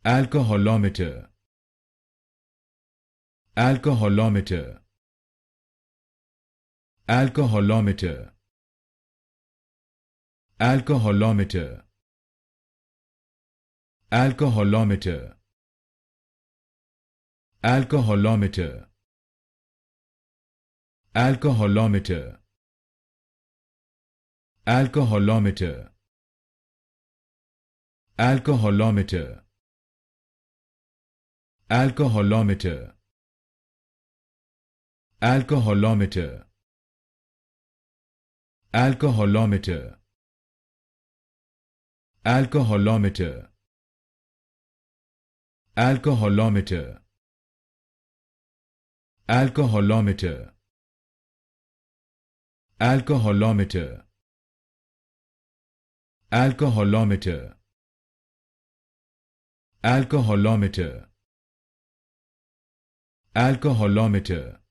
Alcoholometer. Alcoholometer. Alcoholometer. Alcoholometer. Alcoholometer. Alcoholometer. Alcoholometer. Alcoholometer. Alcoholometer. Alcoholometer. Alcoholometer. Alcoholometer. Alcoholometer. Alcoholometer. Alcoholometer. Alcoholometer. Alcoholometer. Alcoholometer. Alcoholometer.